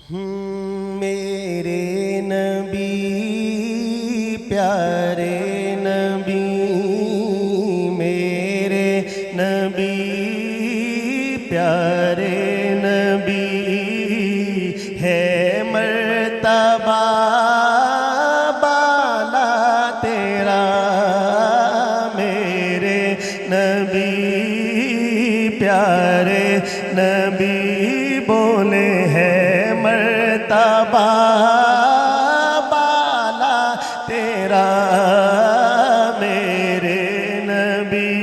میرے نبی پیارے نبی، میرے نبی پیارے نبی، ہے مرتبہ بالا تیرا میرے نبی پیارے نبی، بولے ہے مرتبہ بالا تیرا میرے نبی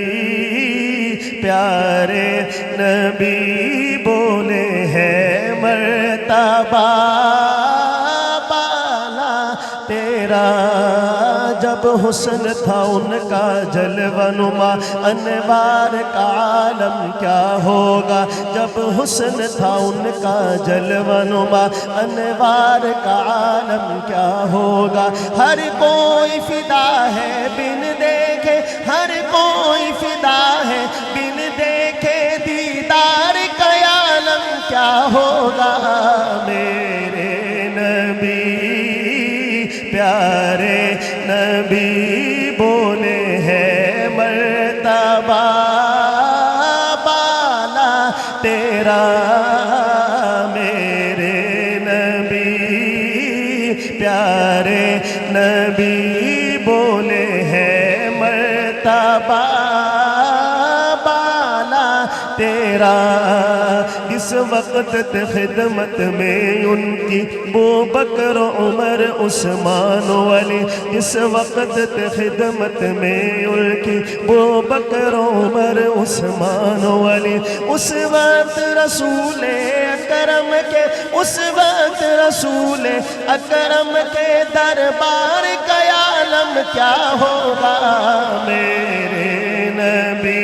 پیارے نبی، بولے ہے مرتبہ بالا تیرا۔ جب حسن تھا ان کا جلوہ نما، انوار کا عالم کیا ہوگا؟ جب حسن تھا ان کا جلوہ نما، انوار کا عالم کیا ہوگا؟ ہر کوئی فدا ہے بن دیکھے، ہر کوئی فدا ہے بن دیکھے، دیدار کا عالم کیا ہوگا؟ میرے نبی پیارے نبی، بولے ہے مرتبہ بالا تیرا میرے نبی پیارے نبی، بولے ہے مرتبہ بالا تیرا۔ اس وقت خدمت میں ان کی ابوبکر عمر عثمان و علی، اس وقت خدمت میں ان کی ابوبکر عمر عثمان و علی، اس وقت رسول اکرم کے، اس وقت رسول اکرم کے دربار کا عالم کیا ہوگا؟ میرے نبی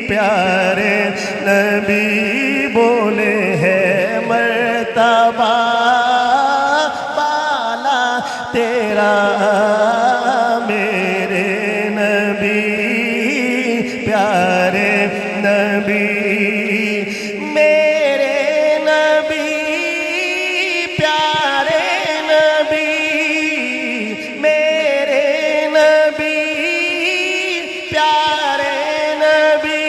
پیارے نبی، بولے ہے مرتبہ بالا تیرا میرے نبی پیارے نبی، میرے نبی پیارے نبی، میرے نبی پیارے نبی،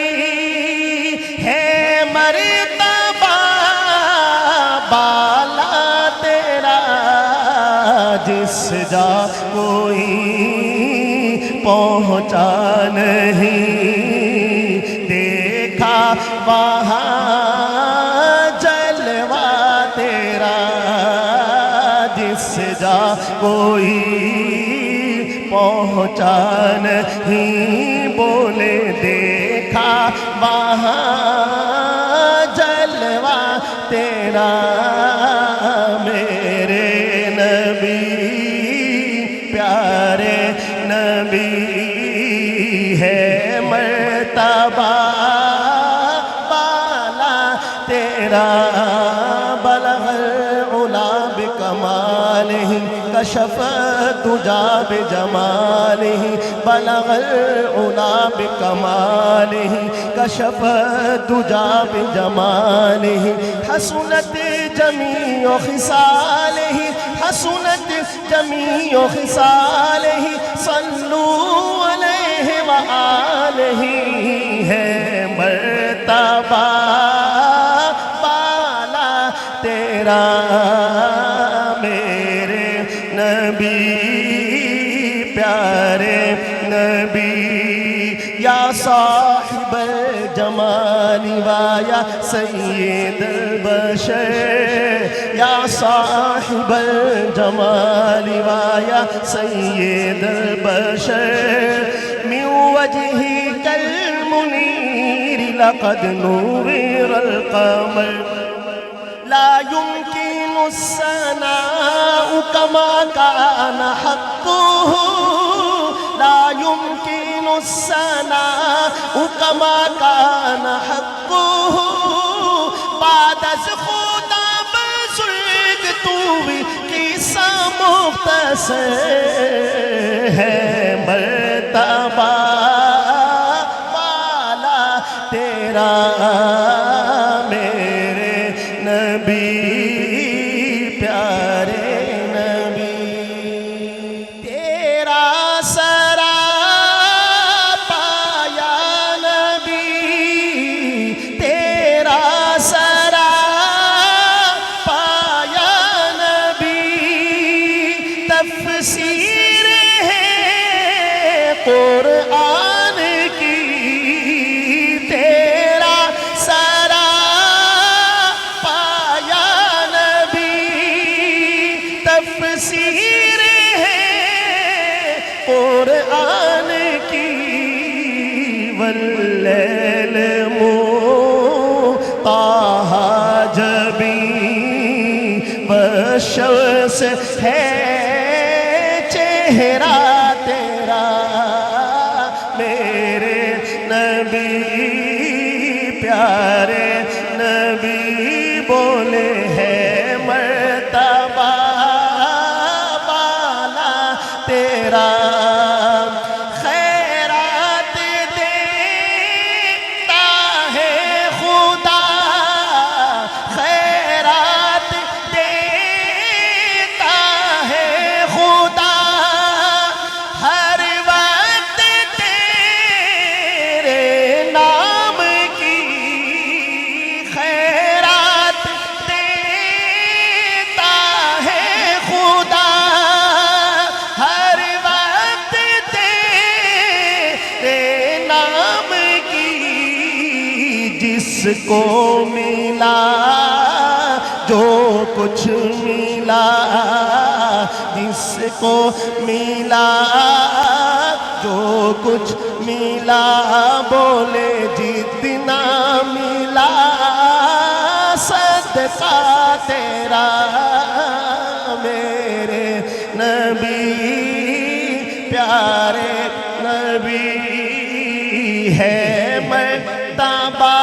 ہے مرتبہ بالا تیرا جس جا کوئی پہنچا نہیں، دیکھا وہاں جلوہ تیرا جس جا کوئی پہنچا نہیں، بولے دیکھا وہاں جلوہ تیرا میرے نبی پیارے نبی، ہے مرتبہ بالا تیرا۔ بلغ العلا بکمالہ، کشف الدجا بجمالہ، بلغ العلا بکمالہ، کشف الدجا بجمالہ، حسنت جمیع خصالہ، حسنت جمیع خصالہ، صلو علیہ وآلہ، ہے مرتبہ بالا تیرا میرے نبی پیارے نبی، یا صاحب الجمال و یا سید البشر، یا صاحب الجمال و یا سید البشر، من وجهك المنیر لقد نور القمر، لا يمكن الثناء كما كان حقه، لا يمكن الثناء كما كان حقه، بعد از خدا بزرگ تو بھی قصہ مختصر ہے مرتبہ بالا تیرا میرے نبی پیارے نبی تیرا سرا پایا نبی تیرا سرا پایا نبی تفسیر ہے قرآن کی تیرا سرا پایا نبی تفسیر ہے قرآن کی واللیل طہ جبی والشمس ہے چہرہ تیرا میرے نبی پیارے نبی بولے ہے مرتبہ بالا تیرا خیرات دیتا ہے خدا خیرات دیتا ہے خدا ہر وقت تیرے نام کی خیرات دیتا ہے خدا ہر وقت تیرے نام کی جس کو ملا جو کچھ ملا جس کو ملا جو کچھ ملا بولے جتنا ملا صدقہ تیرا میرے نبی پیارے نبی ہے مرتبہ